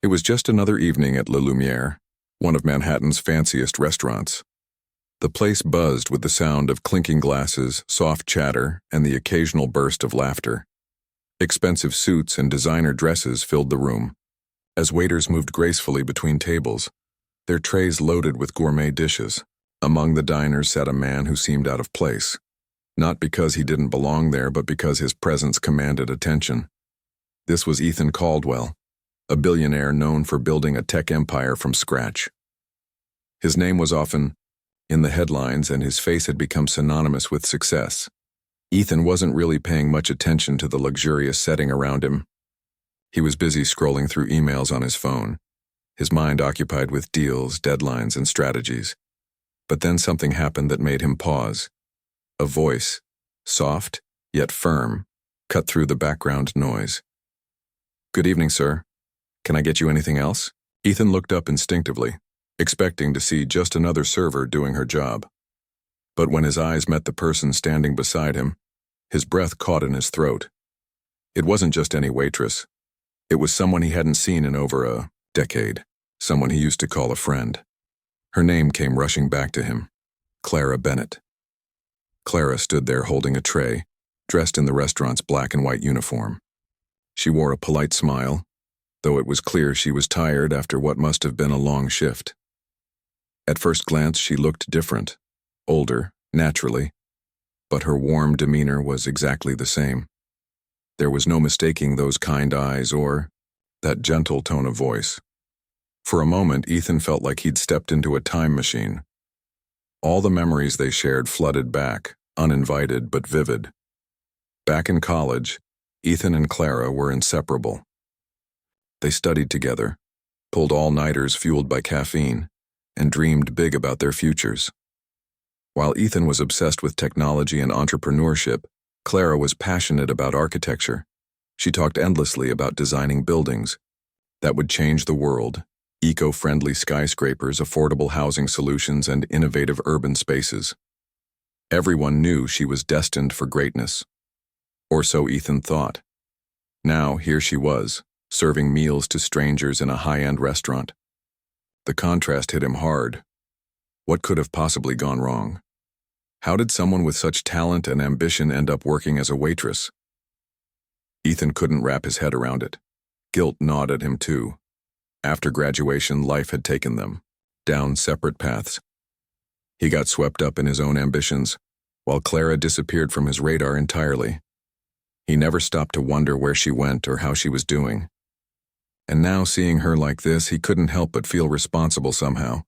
It was just another evening at Billionaire, one of Manhattan's fanciest restaurants. The place buzzed with the sound of clinking glasses, soft chatter, and the occasional burst of laughter. Expensive suits and designer dresses filled the room, as waiters moved gracefully between tables, their trays loaded with gourmet dishes. Among the diners sat a man who seemed out of place, not because he didn't belong there, but because his presence commanded attention. This was Ethan Caldwell, a billionaire known for building a tech empire from scratch. His name was often in the headlines, and his face had become synonymous with success. Ethan wasn't really paying much attention to the luxurious setting around him. He was busy scrolling through emails on his phone, his mind occupied with deals, deadlines, and strategies. But then something happened that made him pause. A voice, soft yet firm, cut through the background noise. "Good evening, sir. Can I get you anything else?" Ethan looked up instinctively, expecting to see just another server doing her job. But when his eyes met the person standing beside him, his breath caught in his throat. It wasn't just any waitress. It was someone he hadn't seen in over a decade, someone he used to call a friend. Her name came rushing back to him: Clara Bennett. Clara stood there holding a tray, dressed in the restaurant's black and white uniform. She wore a polite smile, though it was clear she was tired after what must have been a long shift. At first glance, she looked different, older, naturally, but her warm demeanor was exactly the same. There was no mistaking those kind eyes or that gentle tone of voice. For a moment, Ethan felt like he'd stepped into a time machine. All the memories they shared flooded back, uninvited but vivid. Back in college, Ethan and Clara were inseparable. They studied together, pulled all-nighters fueled by caffeine, and dreamed big about their futures. While Ethan was obsessed with technology and entrepreneurship, Clara was passionate about architecture. She talked endlessly about designing buildings that would change the world: eco-friendly skyscrapers, affordable housing solutions, and innovative urban spaces. Everyone knew she was destined for greatness. Or so Ethan thought. Now, here she was, serving meals to strangers in a high-end restaurant. The contrast hit him hard. What could have possibly gone wrong? How did someone with such talent and ambition end up working as a waitress? Ethan couldn't wrap his head around it. Guilt gnawed at him too. After graduation, life had taken them down separate paths. He got swept up in his own ambitions, while Clara disappeared from his radar entirely. He never stopped to wonder where she went or how she was doing. And now, seeing her like this, he couldn't help but feel responsible somehow.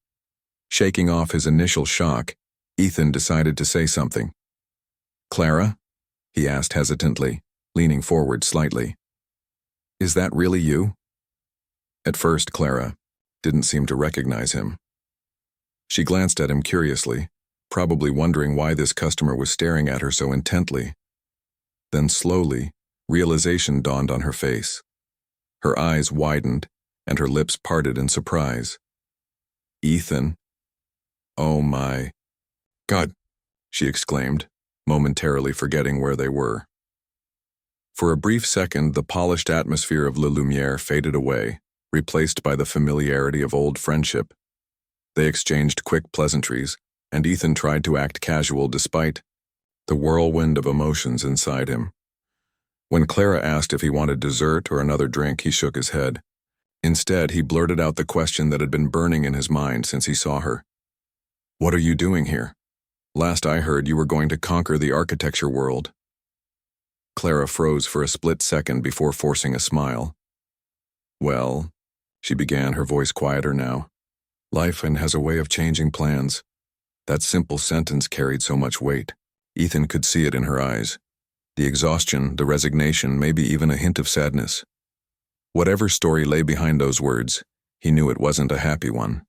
Shaking off his initial shock, Ethan decided to say something. "Clara?" he asked hesitantly, leaning forward slightly. "Is that really you?" At first, Clara didn't seem to recognize him. She glanced at him curiously, probably wondering why this customer was staring at her so intently. Then slowly, realization dawned on her face. Her eyes widened, and her lips parted in surprise. "Ethan? Oh my God," she exclaimed, momentarily forgetting where they were. For a brief second, the polished atmosphere of Billionaire faded away, replaced by the familiarity of old friendship. They exchanged quick pleasantries, and Ethan tried to act casual despite the whirlwind of emotions inside him. When Clara asked if he wanted dessert or another drink, he shook his head. Instead, he blurted out the question that had been burning in his mind since he saw her. "What are you doing here? Last I heard, you were going to conquer the architecture world." Clara froze for a split second before forcing a smile. "Well," she began, her voice quieter now, "life has a way of changing plans." That simple sentence carried so much weight. Ethan could see it in her eyes. The exhaustion, the resignation, maybe even a hint of sadness. Whatever story lay behind those words, he knew it wasn't a happy one.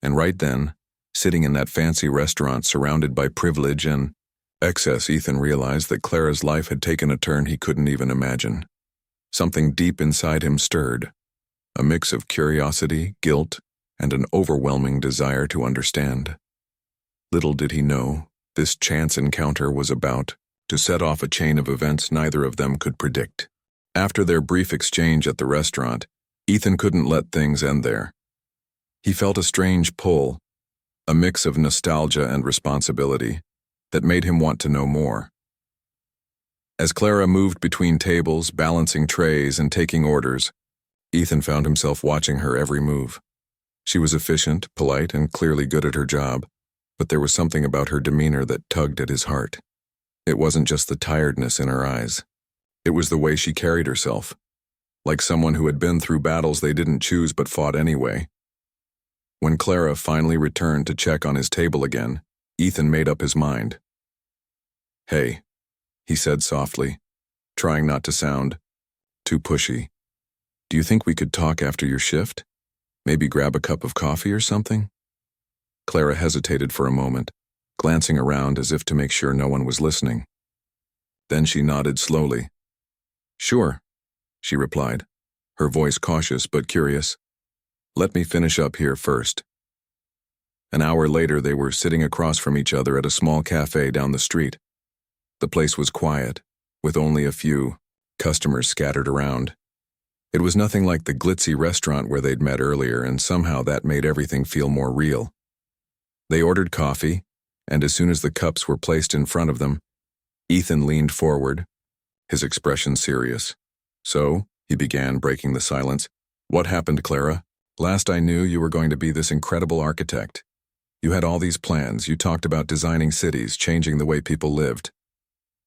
And right then, sitting in that fancy restaurant surrounded by privilege and excess, Ethan realized that Clara's life had taken a turn he couldn't even imagine. Something deep inside him stirred, a mix of curiosity, guilt, and an overwhelming desire to understand. Little did he know, this chance encounter was about to set off a chain of events neither of them could predict. After their brief exchange at the restaurant, Ethan couldn't let things end there. He felt a strange pull, a mix of nostalgia and responsibility, that made him want to know more. As Clara moved between tables, balancing trays and taking orders, Ethan found himself watching her every move. She was efficient, polite, and clearly good at her job, but there was something about her demeanor that tugged at his heart. It wasn't just the tiredness in her eyes. It was the way she carried herself, like someone who had been through battles they didn't choose but fought anyway. When Clara finally returned to check on his table again, Ethan made up his mind. "Hey," he said softly, trying not to sound too pushy. "Do you think we could talk after your shift? Maybe grab a cup of coffee or something?" Clara hesitated for a moment, glancing around as if to make sure no one was listening. Then she nodded slowly. "Sure," she replied, her voice cautious but curious. "Let me finish up here first." An hour later, they were sitting across from each other at a small cafe down the street. The place was quiet, with only a few customers scattered around. It was nothing like the glitzy restaurant where they'd met earlier, and somehow that made everything feel more real. They ordered coffee, and as soon as the cups were placed in front of them, Ethan leaned forward, his expression serious. "So," he began, breaking the silence, "what happened, Clara? Last I knew, you were going to be this incredible architect. You had all these plans, you talked about designing cities, changing the way people lived.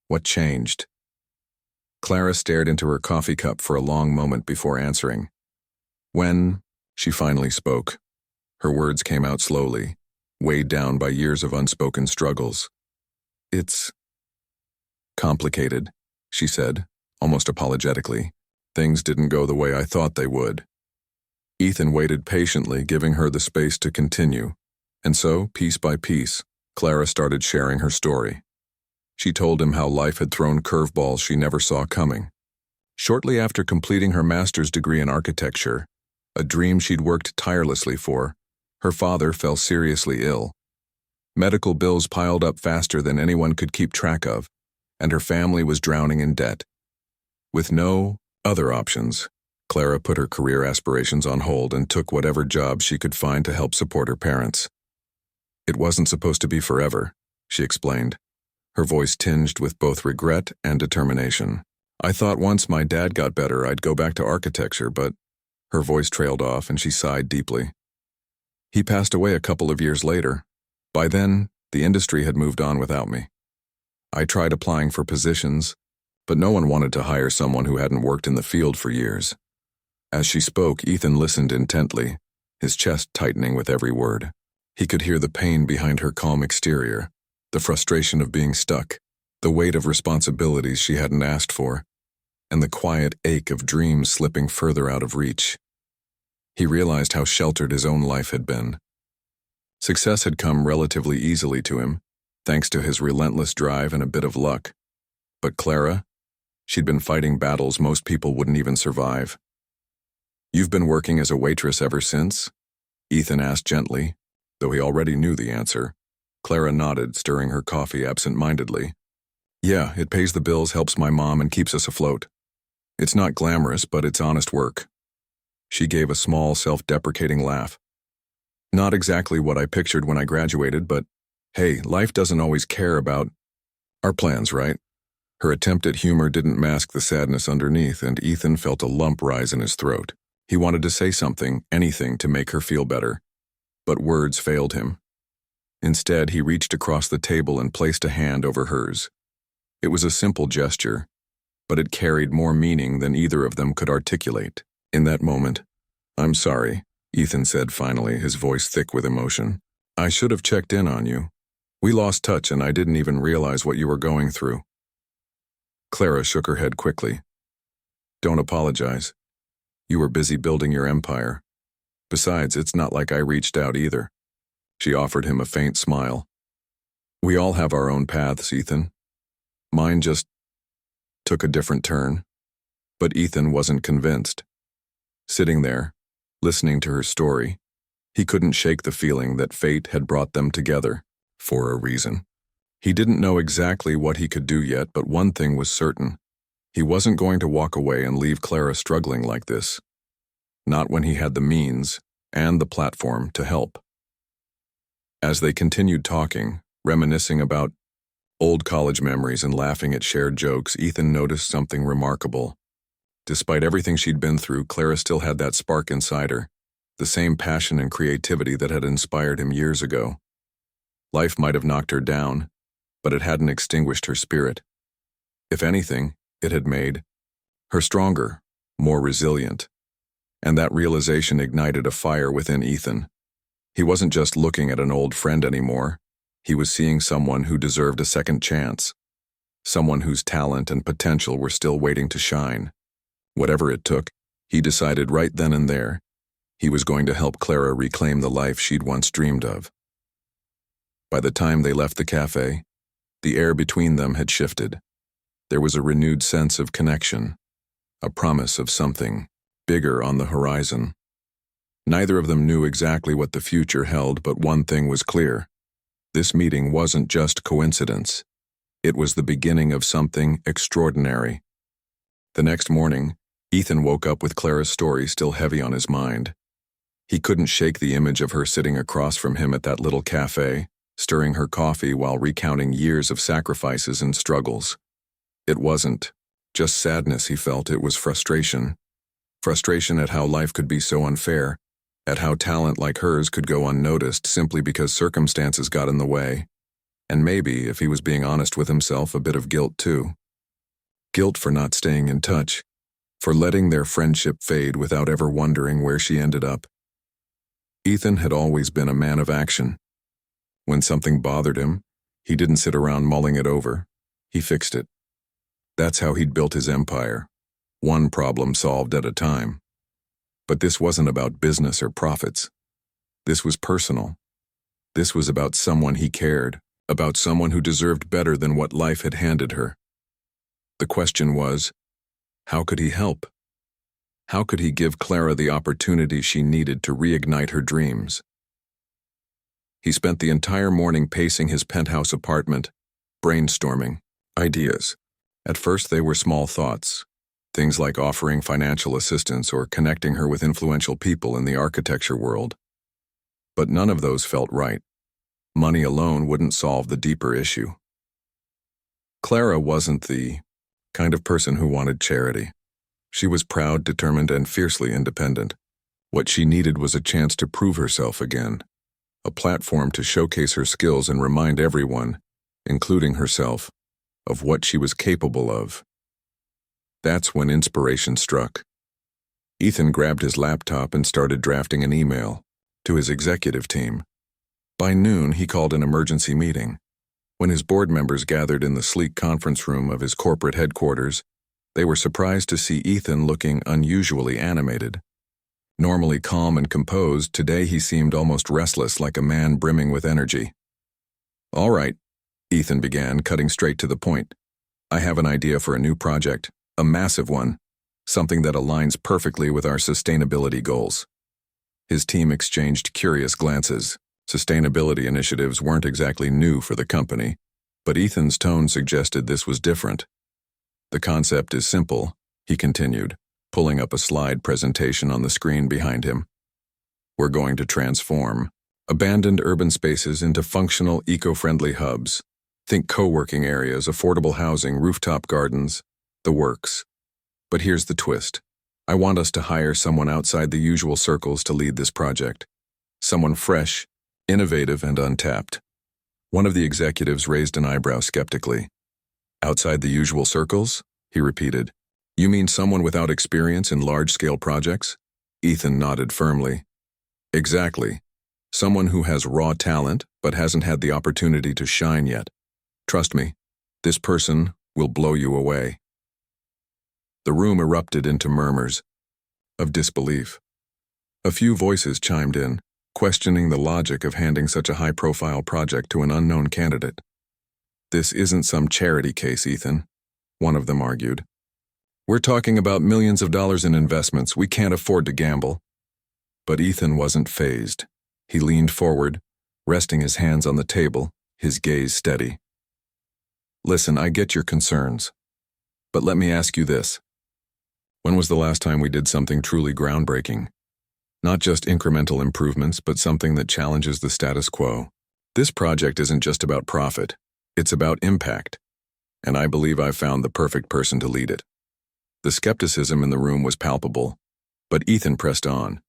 What changed?" Clara stared into her coffee cup for a long moment before answering. "When," she finally spoke. Her words came out slowly, weighed down by years of unspoken struggles. "It's complicated," she said, almost apologetically. "Things didn't go the way I thought they would." Ethan waited patiently, giving her the space to continue. And so, piece by piece, Clara started sharing her story. She told him how life had thrown curveballs she never saw coming. Shortly after completing her master's degree in architecture, a dream she'd worked tirelessly for, her father fell seriously ill. Medical bills piled up faster than anyone could keep track of, and her family was drowning in debt. With no other options, Clara put her career aspirations on hold and took whatever job she could find to help support her parents. "It wasn't supposed to be forever," she explained, her voice tinged with both regret and determination. "I thought once my dad got better I'd go back to architecture, but..." Her voice trailed off and she sighed deeply. "He passed away a couple of years later. By then, the industry had moved on without me. I tried applying for positions, but no one wanted to hire someone who hadn't worked in the field for years." As she spoke, Ethan listened intently, his chest tightening with every word. He could hear the pain behind her calm exterior, the frustration of being stuck, the weight of responsibilities she hadn't asked for, and the quiet ache of dreams slipping further out of reach. He realized how sheltered his own life had been. Success had come relatively easily to him, thanks to his relentless drive and a bit of luck. But Clara, she'd been fighting battles most people wouldn't even survive. "You've been working as a waitress ever since?" Ethan asked gently, though he already knew the answer. Clara nodded, stirring her coffee absent-mindedly. "Yeah, it pays the bills, helps my mom, and keeps us afloat. It's not glamorous, but it's honest work." She gave a small, self-deprecating laugh. "Not exactly what I pictured when I graduated, but hey, life doesn't always care about our plans, right?" Her attempt at humor didn't mask the sadness underneath, and Ethan felt a lump rise in his throat. He wanted to say something, anything, to make her feel better, but words failed him. Instead, he reached across the table and placed a hand over hers. It was a simple gesture, but it carried more meaning than either of them could articulate. In that moment, "I'm sorry," Ethan said finally, his voice thick with emotion. "I should have checked in on you. We lost touch and I didn't even realize what you were going through." Clara shook her head quickly. "Don't apologize. You were busy building your empire. Besides, it's not like I reached out either." She offered him a faint smile. "We all have our own paths, Ethan. Mine just took a different turn." But Ethan wasn't convinced. Sitting there, listening to her story, he couldn't shake the feeling that fate had brought them together for a reason. He didn't know exactly what he could do yet, but one thing was certain. He wasn't going to walk away and leave Clara struggling like this. not when he had the means and the platform to help. As they continued talking, reminiscing about old college memories and laughing at shared jokes, Ethan noticed something remarkable. Despite everything she'd been through, Clara still had that spark inside her, the same passion and creativity that had inspired him years ago. Life might have knocked her down, but it hadn't extinguished her spirit. If anything, it had made her stronger, more resilient. And that realization ignited a fire within Ethan. He wasn't just looking at an old friend anymore. He was seeing someone who deserved a second chance, someone whose talent and potential were still waiting to shine. Whatever it took, he decided right then and there, he was going to help Clara reclaim the life she'd once dreamed of. By the time they left the cafe, the air between them had shifted. There was a renewed sense of connection, a promise of something bigger on the horizon. Neither of them knew exactly what the future held, but one thing was clear. This meeting wasn't just coincidence. It was the beginning of something extraordinary. The next morning, Ethan woke up with Clara's story still heavy on his mind. He couldn't shake the image of her sitting across from him at that little cafe, stirring her coffee while recounting years of sacrifices and struggles. It wasn't just sadness he felt, it was frustration. Frustration at how life could be so unfair, at how talent like hers could go unnoticed simply because circumstances got in the way. And maybe, if he was being honest with himself, a bit of guilt too. Guilt for not staying in touch, for letting their friendship fade without ever wondering where she ended up. Ethan had always been a man of action. When something bothered him, he didn't sit around mulling it over. He fixed it. That's how he'd built his empire, one problem solved at a time. But this wasn't about business or profits. This was personal. This was about someone he cared, about someone who deserved better than what life had handed her. The question was, how could he help? How could he give Clara the opportunity she needed to reignite her dreams? He spent the entire morning pacing his penthouse apartment, brainstorming ideas. At first they were small thoughts, things like offering financial assistance or connecting her with influential people in the architecture world. But none of those felt right. Money alone wouldn't solve the deeper issue. Clara wasn't the kind of person who wanted charity. She was proud, determined, and fiercely independent. What she needed was a chance to prove herself again, a platform to showcase her skills and remind everyone, including herself, of what she was capable of. That's when inspiration struck. Ethan grabbed his laptop and started drafting an email to his executive team. By noon, he called an emergency meeting. When his board members gathered in the sleek conference room of his corporate headquarters, they were surprised to see Ethan looking unusually animated. Normally calm and composed, today he seemed almost restless, like a man brimming with energy. "All right," Ethan began, cutting straight to the point. "I have an idea for a new project, a massive one, something that aligns perfectly with our sustainability goals." His team exchanged curious glances. Sustainability initiatives weren't exactly new for the company, but Ethan's tone suggested this was different. "The concept is simple," he continued, pulling up a slide presentation on the screen behind him. "We're going to transform abandoned urban spaces into functional, eco-friendly hubs. Think co-working areas, affordable housing, rooftop gardens, the works. But here's the twist. I want us to hire someone outside the usual circles to lead this project. Someone fresh, innovative, and untapped." One of the executives raised an eyebrow skeptically. "Outside the usual circles?" he repeated. "You mean someone without experience in large-scale projects?" Ethan nodded firmly. "Exactly. Someone who has raw talent but hasn't had the opportunity to shine yet. Trust me, this person will blow you away." The room erupted into murmurs of disbelief. A few voices chimed in, questioning the logic of handing such a high-profile project to an unknown candidate. "This isn't some charity case, Ethan," one of them argued. "We're talking about millions of dollars in investments. We can't afford to gamble." But Ethan wasn't fazed. He leaned forward, resting his hands on the table, his gaze steady. "Listen, I get your concerns. But let me ask you this. When was the last time we did something truly groundbreaking? Not just incremental improvements, but something that challenges the status quo. This project isn't just about profit, it's about impact. And I believe I've found the perfect person to lead it. The skepticism in the room was palpable, but Ethan pressed on.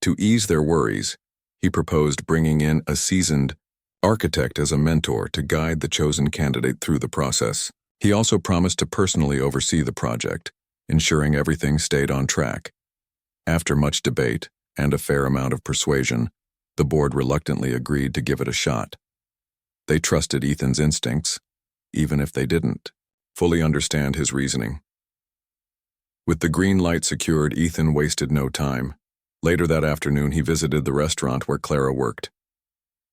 To ease their worries, he proposed bringing in a seasoned architect as a mentor to guide the chosen candidate through the process. He also promised to personally oversee the project, ensuring everything stayed on track. After much debate and a fair amount of persuasion, the board reluctantly agreed to give it a shot. They trusted Ethan's instincts, even if they didn't fully understand his reasoning. With the green light secured, Ethan wasted no time. Later that afternoon, he visited the restaurant where Clara worked.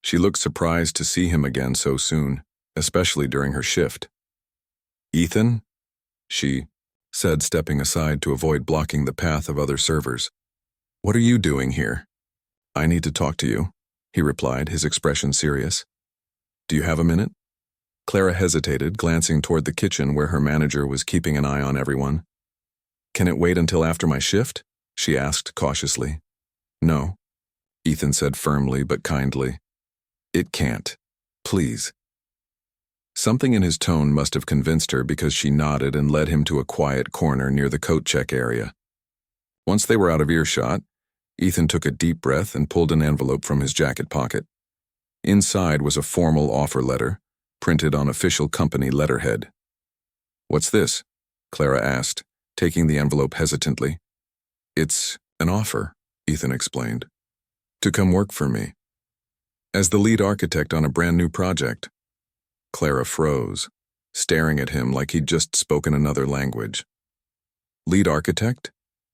She looked surprised to see him again so soon, especially during her shift. "Ethan?" she said, stepping aside to avoid blocking the path of other servers. "What are you doing here?" "I need to talk to you," he replied, his expression serious. "Do you have a minute?" Clara hesitated, glancing toward the kitchen where her manager was keeping an eye on everyone. "Can it wait until after my shift?" she asked cautiously. "No," Ethan said firmly but kindly. "It can't. Please." Something in his tone must have convinced her, because she nodded and led him to a quiet corner near the coat check area. Once they were out of earshot, Ethan took a deep breath and pulled an envelope from his jacket pocket. Inside was a formal offer letter, printed on official company letterhead. "What's this?" Clara asked, taking the envelope hesitantly. "It's an offer," Ethan explained, "to come work for me as the lead architect on a brand new project." Clara froze, staring at him like he'd just spoken another language. "Lead architect?"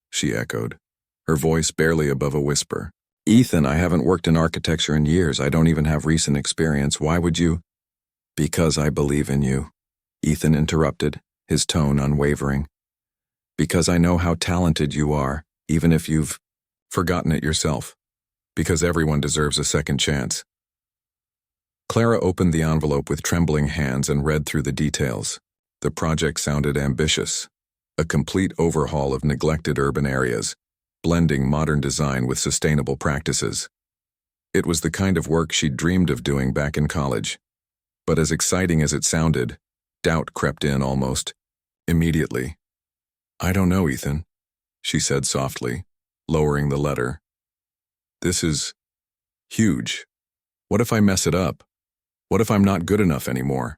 she echoed, her voice barely above a whisper. "Ethan, I haven't worked in architecture in years. I don't even have recent experience. Why would you?" "Because I believe in you," Ethan interrupted, his tone unwavering. "Because I know how talented you are, even if you've forgotten it yourself. Because everyone deserves a second chance." Clara opened the envelope with trembling hands and read through the details. The project sounded ambitious. A complete overhaul of neglected urban areas, blending modern design with sustainable practices. It was the kind of work she'd dreamed of doing back in college. But as exciting as it sounded, doubt crept in almost immediately. "I don't know, Ethan," she said softly, lowering the letter. "This is huge. What if I mess it up? What if I'm not good enough anymore?"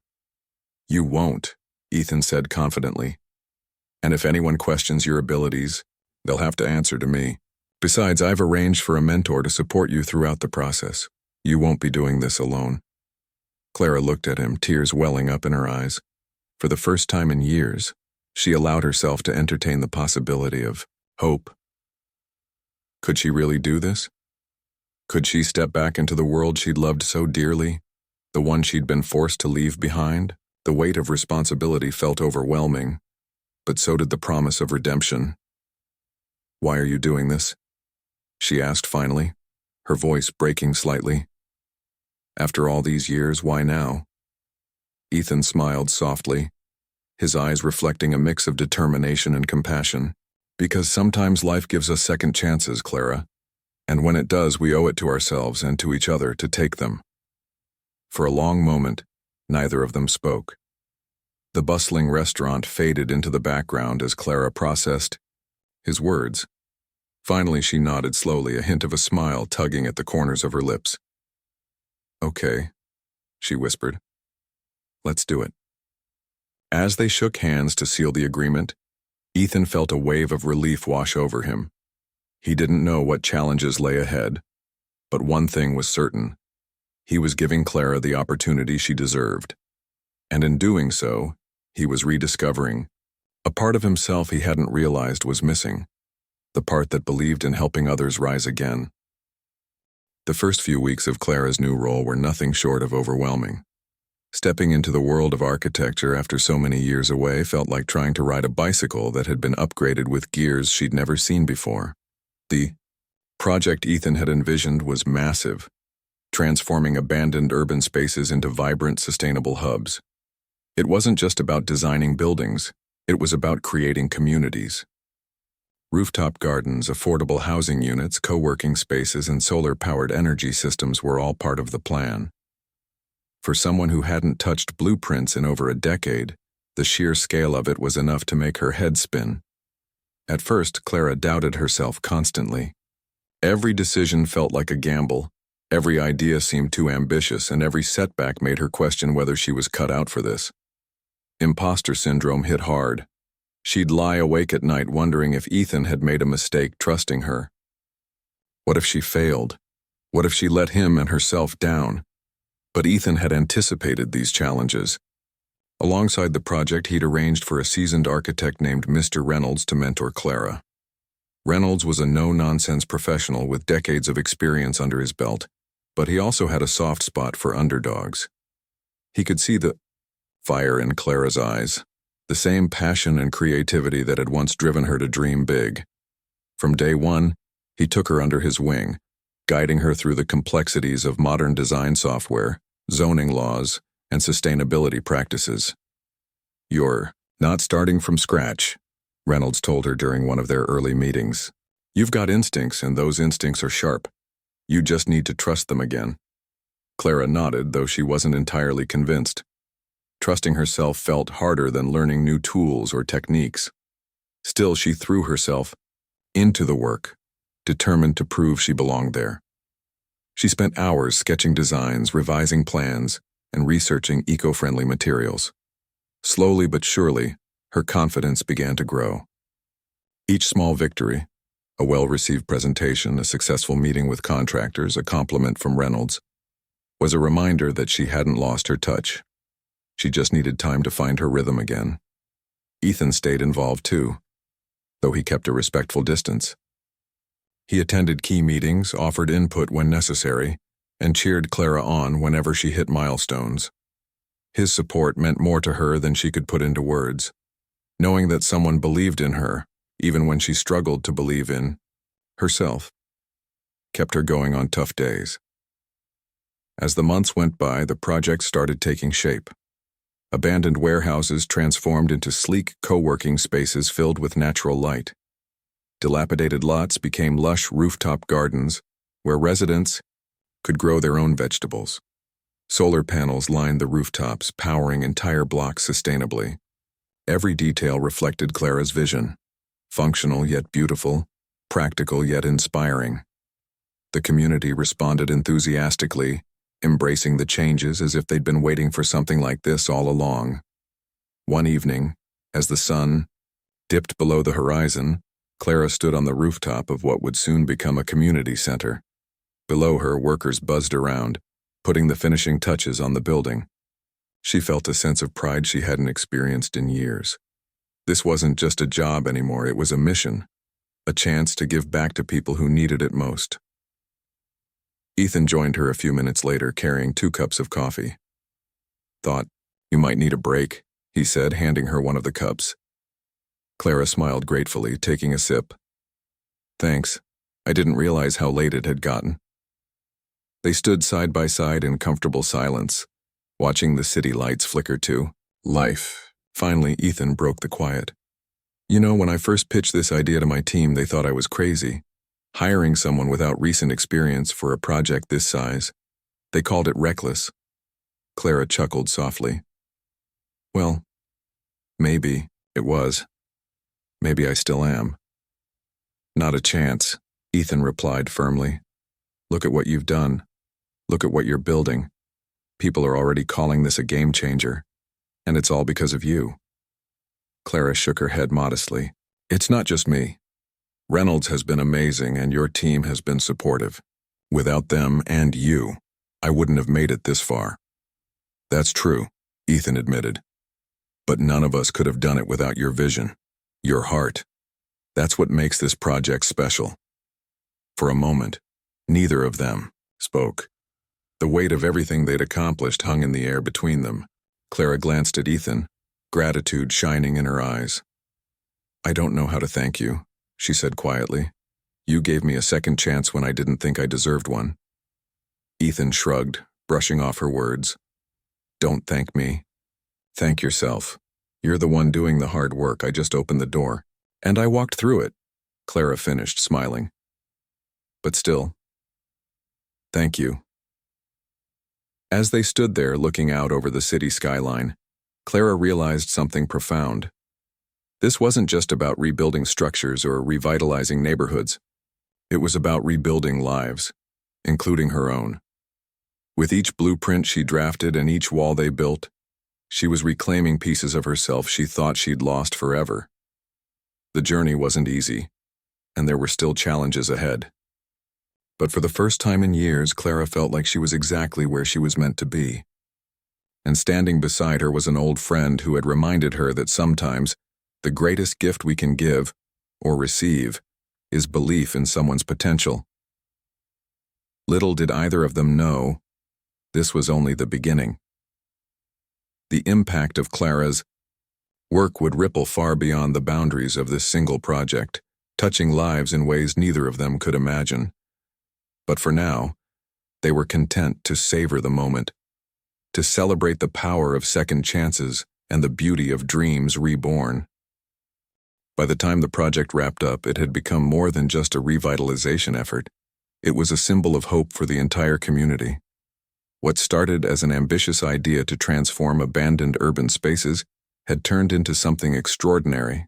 "You won't," Ethan said confidently. "And if anyone questions your abilities, they'll have to answer to me. Besides, I've arranged for a mentor to support you throughout the process. You won't be doing this alone." Clara looked at him, tears welling up in her eyes. For the first time in years, she allowed herself to entertain the possibility of hope. Could she really do this? Could she step back into the world she'd loved so dearly, the one she'd been forced to leave behind? The weight of responsibility felt overwhelming, but so did the promise of redemption. "Why are you doing this?" she asked finally, her voice breaking slightly. "After all these years, why now?" Ethan smiled softly, his eyes reflecting a mix of determination and compassion. "Because sometimes life gives us second chances, Clara, and when it does, we owe it to ourselves and to each other to take them." For a long moment, neither of them spoke. The bustling restaurant faded into the background as Clara processed his words. Finally, she nodded slowly, a hint of a smile tugging at the corners of her lips. "Okay," she whispered. "Let's do it." As they shook hands to seal the agreement, Ethan felt a wave of relief wash over him. He didn't know what challenges lay ahead, but one thing was certain. He was giving Clara the opportunity she deserved. And in doing so, he was rediscovering a part of himself he hadn't realized was missing, the part that believed in helping others rise again. The first few weeks of Clara's new role were nothing short of overwhelming. Stepping into the world of architecture after so many years away felt like trying to ride a bicycle that had been upgraded with gears she'd never seen before. The project Ethan had envisioned was massive, transforming abandoned urban spaces into vibrant, sustainable hubs. It wasn't just about designing buildings, it was about creating communities. Rooftop gardens, affordable housing units, co-working spaces, and solar-powered energy systems were all part of the plan. For someone who hadn't touched blueprints in over a decade, the sheer scale of it was enough to make her head spin. At first, Clara doubted herself constantly. Every decision felt like a gamble, every idea seemed too ambitious, and every setback made her question whether she was cut out for this. Imposter syndrome hit hard. She'd lie awake at night wondering if Ethan had made a mistake trusting her. What if she failed? What if she let him and herself down? But Ethan had anticipated these challenges. Alongside the project, he'd arranged for a seasoned architect named Mr. Reynolds to mentor Clara. Reynolds was a no-nonsense professional with decades of experience under his belt, but he also had a soft spot for underdogs. He could see the fire in Clara's eyes, the same passion and creativity that had once driven her to dream big. From day one, he took her under his wing, guiding her through the complexities of modern design software, zoning laws, and sustainability practices. "You're not starting from scratch," Reynolds told her during one of their early meetings. "You've got instincts, and those instincts are sharp. You just need to trust them again." Clara nodded, though she wasn't entirely convinced. Trusting herself felt harder than learning new tools or techniques. Still, she threw herself into the work, determined to prove she belonged there. She spent hours sketching designs, revising plans, and researching eco-friendly materials. Slowly but surely, her confidence began to grow. Each small victory, a well-received presentation, a successful meeting with contractors, a compliment from Reynolds, was a reminder that she hadn't lost her touch. She just needed time to find her rhythm again. Ethan stayed involved too, though he kept a respectful distance. He attended key meetings, offered input when necessary, and cheered Clara on whenever she hit milestones. His support meant more to her than she could put into words. Knowing that someone believed in her, even when she struggled to believe in herself, kept her going on tough days. As the months went by, the project started taking shape. Abandoned warehouses transformed into sleek co-working spaces filled with natural light. Dilapidated lots became lush rooftop gardens where residents could grow their own vegetables. Solar panels lined the rooftops, powering entire blocks sustainably. Every detail reflected Clara's vision. Functional yet beautiful, practical yet inspiring. The community responded enthusiastically, embracing the changes as if they'd been waiting for something like this all along. One evening, as the sun dipped below the horizon, Clara stood on the rooftop of what would soon become a community center. Below her, workers buzzed around, putting the finishing touches on the building. She felt a sense of pride she hadn't experienced in years. This wasn't just a job anymore, it was a mission, a chance to give back to people who needed it most. Ethan joined her a few minutes later, carrying 2 cups of coffee. "Thought you might need a break," he said, handing her one of the cups. Clara smiled gratefully, taking a sip. "Thanks. I didn't realize how late it had gotten." They stood side by side in comfortable silence, watching the city lights flicker to life. Finally, Ethan broke the quiet. "You know, when I first pitched this idea to my team, they thought I was crazy. Hiring someone without recent experience for a project this size. They called it reckless." Clara chuckled softly. "Well, maybe it was. Maybe I still am." "Not a chance," Ethan replied firmly. "Look at what you've done. Look at what you're building. People are already calling this a game changer. And it's all because of you." Clara shook her head modestly. "It's not just me. Reynolds has been amazing, and your team has been supportive. Without them and you, I wouldn't have made it this far." "That's true," Ethan admitted. "But none of us could have done it without your vision, your heart. That's what makes this project special." For a moment, neither of them spoke. The weight of everything they'd accomplished hung in the air between them. Clara glanced at Ethan, gratitude shining in her eyes. "I don't know how to thank you," she said quietly. "You gave me a second chance when I didn't think I deserved one." Ethan shrugged, brushing off her words. "Don't thank me. Thank yourself. You're the one doing the hard work. I just opened the door. And I walked through it. Clara finished, smiling. But still, thank you. As they stood there looking out over the city skyline, Clara realized something profound. This wasn't just about rebuilding structures or revitalizing neighborhoods. It was about rebuilding lives, including her own. With each blueprint she drafted and each wall they built, she was reclaiming pieces of herself she thought she'd lost forever. The journey wasn't easy, and there were still challenges ahead. But for the first time in years, Clara felt like she was exactly where she was meant to be. And standing beside her was an old friend who had reminded her that sometimes the greatest gift we can give, or receive, is belief in someone's potential. Little did either of them know, this was only the beginning. The impact of Clara's work would ripple far beyond the boundaries of this single project, touching lives in ways neither of them could imagine. But for now, they were content to savor the moment, to celebrate the power of second chances and the beauty of dreams reborn. By the time the project wrapped up, it had become more than just a revitalization effort. It was a symbol of hope for the entire community. What started as an ambitious idea to transform abandoned urban spaces had turned into something extraordinary.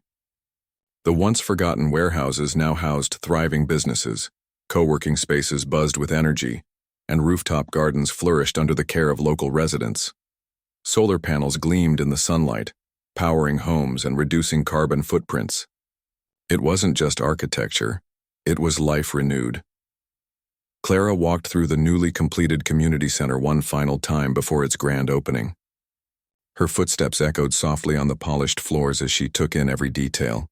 The once forgotten warehouses now housed thriving businesses, co-working spaces buzzed with energy, and rooftop gardens flourished under the care of local residents. Solar panels gleamed in the sunlight, powering homes and reducing carbon footprints. It wasn't just architecture, it was life renewed. Clara walked through the newly completed community center one final time before its grand opening. Her footsteps echoed softly on the polished floors as she took in every detail.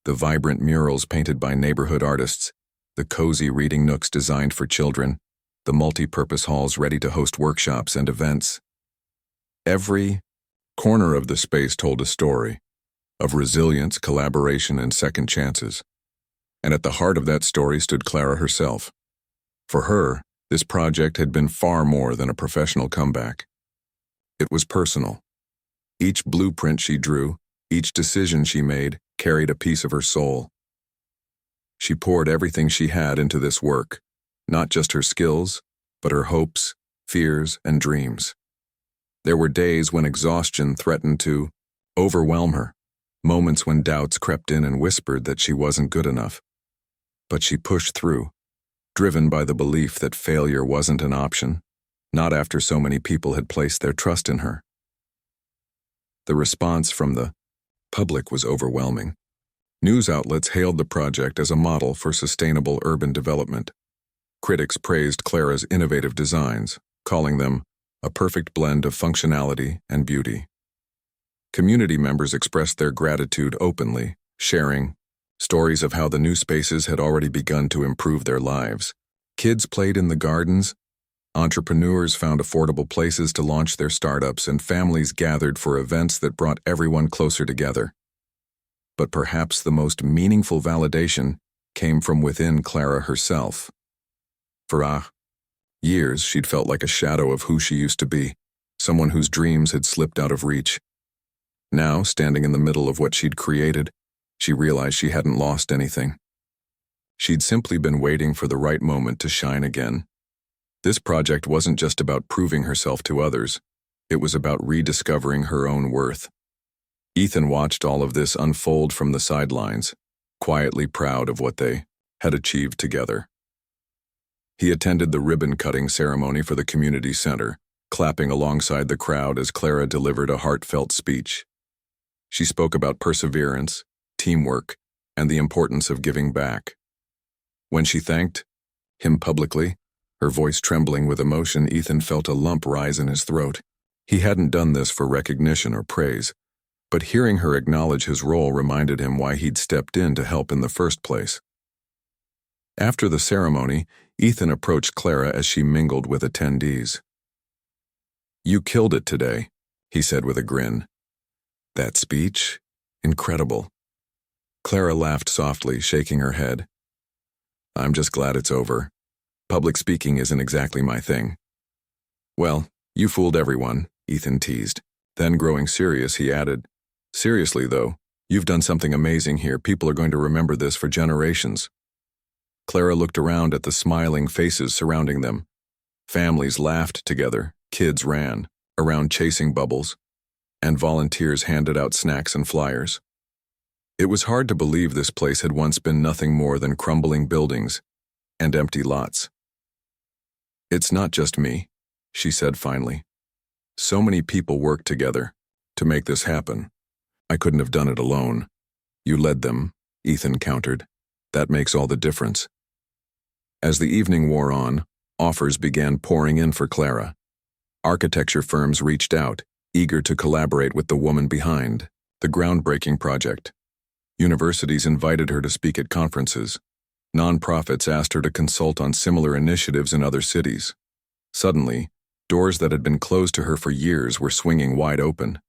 The vibrant murals painted by neighborhood artists, the cozy reading nooks designed for children, the multi-purpose halls ready to host workshops and events. Every corner of the space told a story of resilience, collaboration, and second chances. And at the heart of that story stood Clara herself. For her, this project had been far more than a professional comeback. It was personal. Each blueprint she drew, each decision she made, carried a piece of her soul. She poured everything she had into this work, not just her skills, but her hopes, fears, and dreams. There were days when exhaustion threatened to overwhelm her, moments when doubts crept in and whispered that she wasn't good enough. But she pushed through, driven by the belief that failure wasn't an option, not after so many people had placed their trust in her. The response from the public was overwhelming. News outlets hailed the project as a model for sustainable urban development. Critics praised Clara's innovative designs, calling them a perfect blend of functionality and beauty. Community members expressed their gratitude openly, sharing stories of how the new spaces had already begun to improve their lives. Kids played in the gardens, entrepreneurs found affordable places to launch their startups, and families gathered for events that brought everyone closer together. But perhaps the most meaningful validation came from within Clara herself. For years, she'd felt like a shadow of who she used to be, someone whose dreams had slipped out of reach. Now, standing in the middle of what she'd created, she realized she hadn't lost anything. She'd simply been waiting for the right moment to shine again. This project wasn't just about proving herself to others. It was about rediscovering her own worth. Ethan watched all of this unfold from the sidelines, quietly proud of what they had achieved together. He attended the ribbon-cutting ceremony for the community center, clapping alongside the crowd as Clara delivered a heartfelt speech. She spoke about perseverance, teamwork, and the importance of giving back. When she thanked him publicly, her voice trembling with emotion, Ethan felt a lump rise in his throat. He hadn't done this for recognition or praise, but hearing her acknowledge his role reminded him why he'd stepped in to help in the first place. After the ceremony, Ethan approached Clara as she mingled with attendees. "You killed it today," he said with a grin. "That speech? Incredible." Clara laughed softly, shaking her head. "I'm just glad it's over. Public speaking isn't exactly my thing." "Well, you fooled everyone," Ethan teased. Then, growing serious, he added, "Seriously, though, You've done something amazing here. People are going to remember this for generations. Clara looked around at the smiling faces surrounding them. Families laughed together, kids ran around chasing bubbles, and volunteers handed out snacks and flyers. It was hard to believe this place had once been nothing more than crumbling buildings and empty lots. "It's not just me," she said finally. "So many people worked together to make this happen. I couldn't have done it alone." "You led them," Ethan countered. "That makes all the difference." As the evening wore on, offers began pouring in for Clara. Architecture firms reached out, eager to collaborate with the woman behind the groundbreaking project. Universities invited her to speak at conferences. Nonprofits asked her to consult on similar initiatives in other cities. Suddenly, doors that had been closed to her for years were swinging wide open.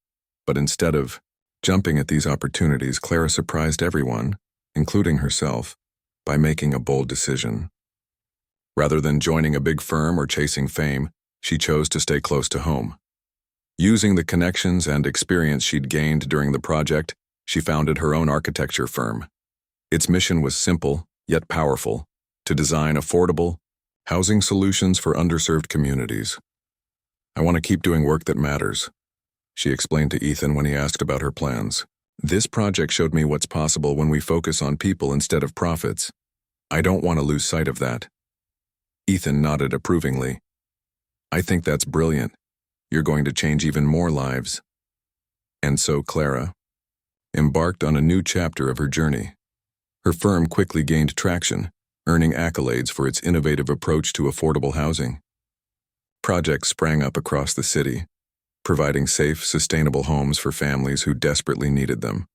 But instead of jumping at these opportunities, Clara surprised everyone, including herself, by making a bold decision. Rather than joining a big firm or chasing fame, she chose to stay close to home. Using the connections and experience she'd gained during the project, she founded her own architecture firm. Its mission was simple, yet powerful, to design affordable housing solutions for underserved communities. "I want to keep doing work that matters," she explained to Ethan when he asked about her plans. "This project showed me what's possible when we focus on people instead of profits. I don't want to lose sight of that." Ethan nodded approvingly. "I think that's brilliant. You're going to change even more lives." And so Clara embarked on a new chapter of her journey. Her firm quickly gained traction, earning accolades for its innovative approach to affordable housing. Projects sprang up across the city, providing safe, sustainable homes for families who desperately needed them.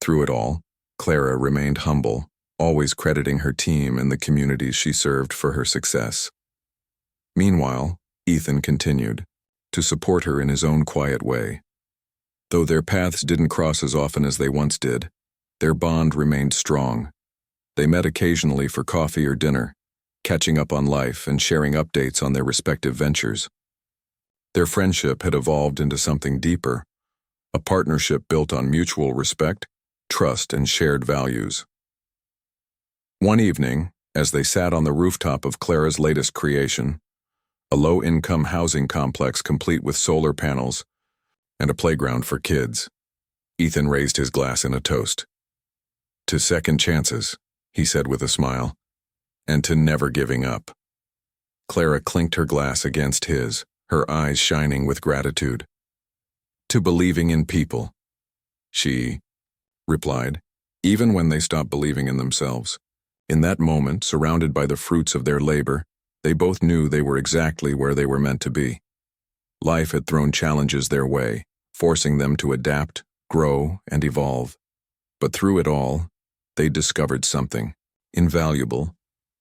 Through it all, Clara remained humble, always crediting her team and the communities she served for her success. Meanwhile, Ethan continued to support her in his own quiet way. Though their paths didn't cross as often as they once did, their bond remained strong. They met occasionally for coffee or dinner, catching up on life and sharing updates on their respective ventures. Their friendship had evolved into something deeper, a partnership built on mutual respect, trust, and shared values. One evening, as they sat on the rooftop of Clara's latest creation, a low-income housing complex complete with solar panels and a playground for kids, Ethan raised his glass in a toast. "To second chances," he said with a smile, "and to never giving up." Clara clinked her glass against his, her eyes shining with gratitude. "To believing in people," she replied, "even when they stop believing in themselves." In that moment, surrounded by the fruits of their labor, they both knew they were exactly where they were meant to be. Life had thrown challenges their way, forcing them to adapt, grow, and evolve. But through it all, they discovered something invaluable: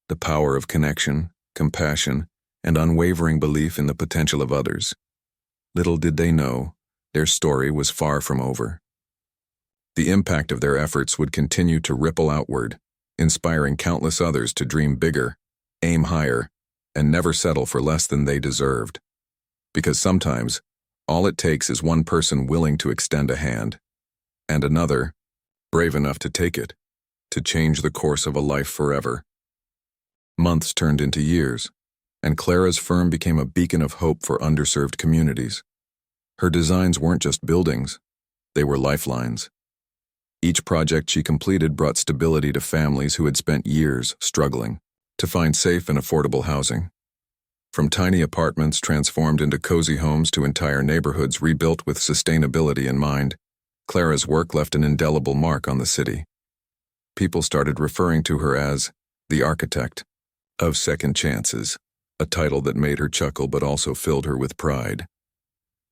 the power of connection, compassion, and unwavering belief in the potential of others. Little did they know, their story was far from over. The impact of their efforts would continue to ripple outward, inspiring countless others to dream bigger, aim higher, and never settle for less than they deserved. Because sometimes, all it takes is one person willing to extend a hand, and another, brave enough to take it, to change the course of a life forever. Months turned into years, and Clara's firm became a beacon of hope for underserved communities. Her designs weren't just buildings, they were lifelines. Each project she completed brought stability to families who had spent years struggling to find safe and affordable housing. From tiny apartments transformed into cozy homes to entire neighborhoods rebuilt with sustainability in mind, Clara's work left an indelible mark on the city. People started referring to her as the architect of second chances, a title that made her chuckle but also filled her with pride.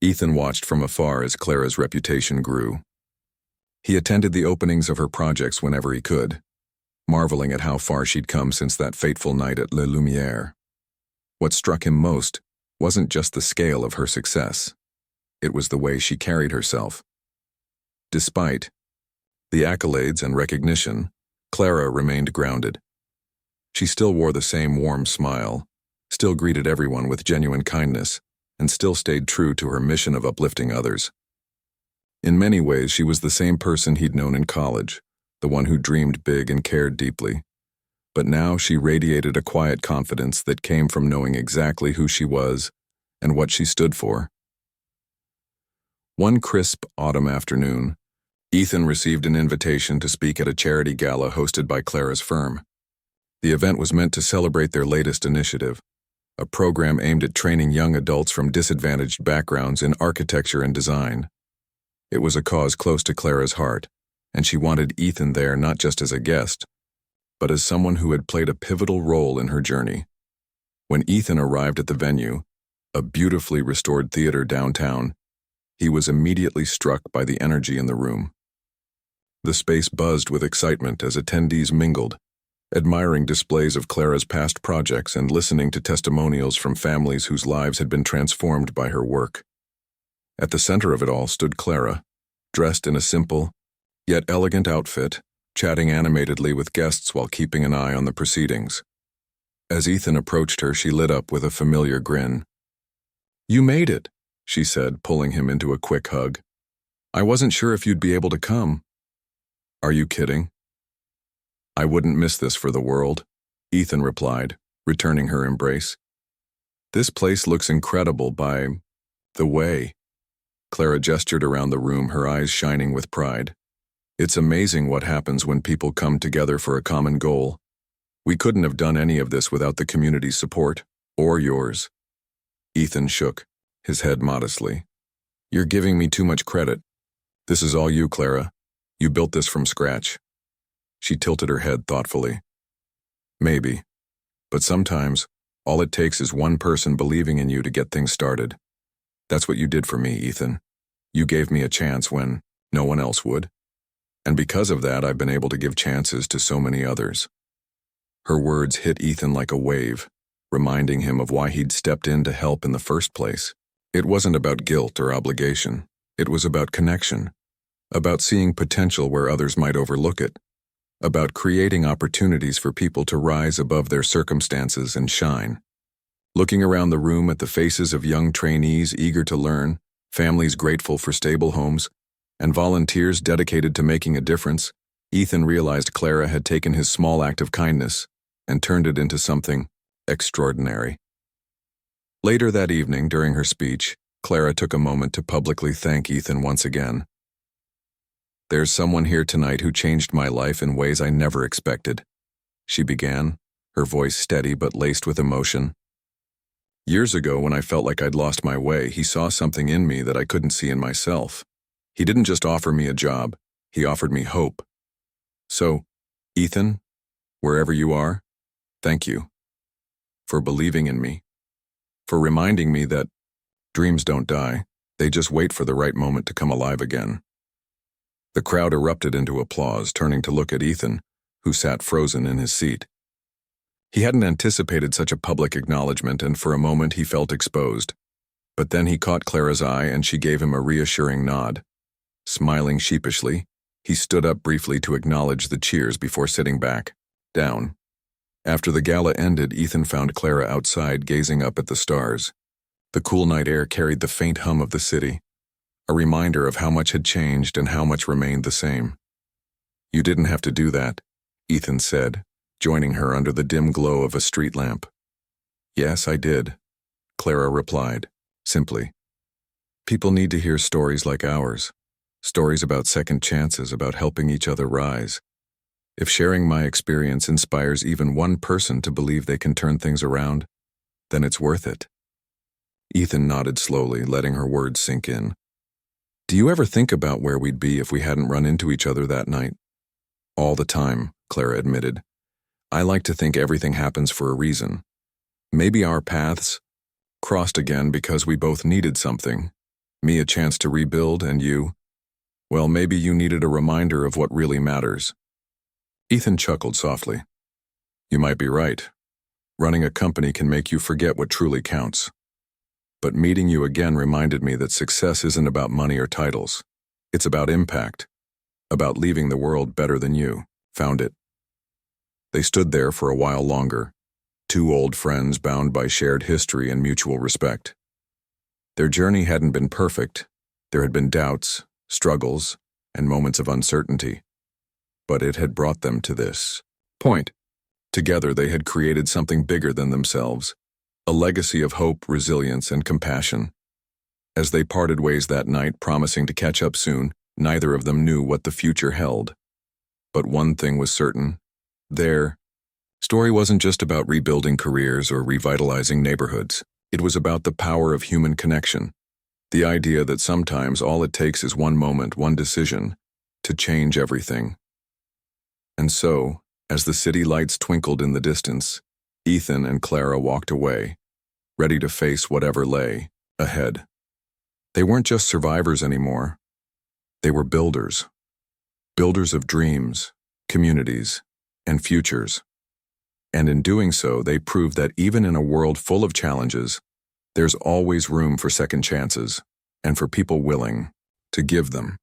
Ethan watched from afar as Clara's reputation grew. He attended the openings of her projects whenever he could, marveling at how far she'd come since that fateful night at Lumiere. What struck him most wasn't just the scale of her success. It was the way she carried herself. Despite the accolades and recognition, Clara remained grounded. She still wore the same warm smile, still greeted everyone with genuine kindness, and still stayed true to her mission of uplifting others. In many ways, she was the same person he'd known in college, the one who dreamed big and cared deeply. But now she radiated a quiet confidence that came from knowing exactly who she was and what she stood for. One crisp autumn afternoon, Ethan received an invitation to speak at a charity gala hosted by Clara's firm. The event was meant to celebrate their latest initiative, a program aimed at training young adults from disadvantaged backgrounds in architecture and design. It was a cause close to Clara's heart, and she wanted Ethan there not just as a guest, but as someone who had played a pivotal role in her journey. When Ethan arrived at the venue, a beautifully restored theater downtown, he was immediately struck by the energy in the room. The space buzzed with excitement as attendees mingled, admiring displays of Clara's past projects and listening to testimonials from families whose lives had been transformed by her work. At the center of it all stood Clara, dressed in a simple, yet elegant outfit, chatting animatedly with guests while keeping an eye on the proceedings. As Ethan approached her, she lit up with a familiar grin. "You made it," she said, pulling him into a quick hug. "I wasn't sure if you'd be able to come." "Are you kidding?" "I wouldn't miss this for the world," Ethan replied, returning her embrace. "This place looks incredible by the way." Clara gestured around the room, her eyes shining with pride. "It's amazing what happens when people come together for a common goal. We couldn't have done any of this without the community's support, or yours." Ethan shook his head modestly. "You're giving me too much credit. This is all you, Clara. You built this from scratch." She tilted her head thoughtfully. "Maybe. But sometimes, all it takes is one person believing in you to get things started. That's what you did for me, Ethan. You gave me a chance when no one else would. And because of that, I've been able to give chances to so many others." Her words hit Ethan like a wave, reminding him of why he'd stepped in to help in the first place. It wasn't about guilt or obligation. It was about connection, about seeing potential where others might overlook it, about creating opportunities for people to rise above their circumstances and shine. Looking around the room at the faces of young trainees eager to learn, families grateful for stable homes, and volunteers dedicated to making a difference, Ethan realized Clara had taken his small act of kindness and turned it into something extraordinary. Later that evening, during her speech, Clara took a moment to publicly thank Ethan once again. "There's someone here tonight who changed my life in ways I never expected," she began, her voice steady but laced with emotion. "Years ago, when I felt like I'd lost my way, he saw something in me that I couldn't see in myself. He didn't just offer me a job, he offered me hope. So, Ethan, wherever you are, thank you. For believing in me. For reminding me that dreams don't die, they just wait for the right moment to come alive again." The crowd erupted into applause, turning to look at Ethan, who sat frozen in his seat. He hadn't anticipated such a public acknowledgement, and for a moment he felt exposed. But then he caught Clara's eye, and she gave him a reassuring nod. Smiling sheepishly, he stood up briefly to acknowledge the cheers before sitting back, down. After the gala ended, Ethan found Clara outside gazing up at the stars. The cool night air carried the faint hum of the city, a reminder of how much had changed and how much remained the same. "You didn't have to do that," Ethan said, joining her under the dim glow of a street lamp. "Yes, I did," Clara replied, simply. "People need to hear stories like ours. Stories about second chances, about helping each other rise. If sharing my experience inspires even one person to believe they can turn things around, then it's worth it." Ethan nodded slowly, letting her words sink in. "Do you ever think about where we'd be if we hadn't run into each other that night?" "All the time," Clara admitted. "I like to think everything happens for a reason. Maybe our paths crossed again because we both needed something. Me a chance to rebuild, and you, well, maybe you needed a reminder of what really matters." Ethan chuckled softly. "You might be right. Running a company can make you forget what truly counts. But meeting you again reminded me that success isn't about money or titles. It's about impact, about leaving the world better than you found it." They stood there for a while longer, two old friends bound by shared history and mutual respect. Their journey hadn't been perfect. There had been doubts, struggles, and moments of uncertainty. But it had brought them to this point. Together they had created something bigger than themselves, a legacy of hope, resilience, and compassion. As they parted ways that night, promising to catch up soon, neither of them knew what the future held. But one thing was certain. Their story wasn't just about rebuilding careers or revitalizing neighborhoods. It was about the power of human connection, the idea that sometimes all it takes is one moment, one decision, to change everything. And so, as the city lights twinkled in the distance, Ethan and Clara walked away, ready to face whatever lay ahead. They weren't just survivors anymore. They were builders. Builders of dreams, communities, and futures. And in doing so, they proved that even in a world full of challenges, there's always room for second chances, and for people willing to give them.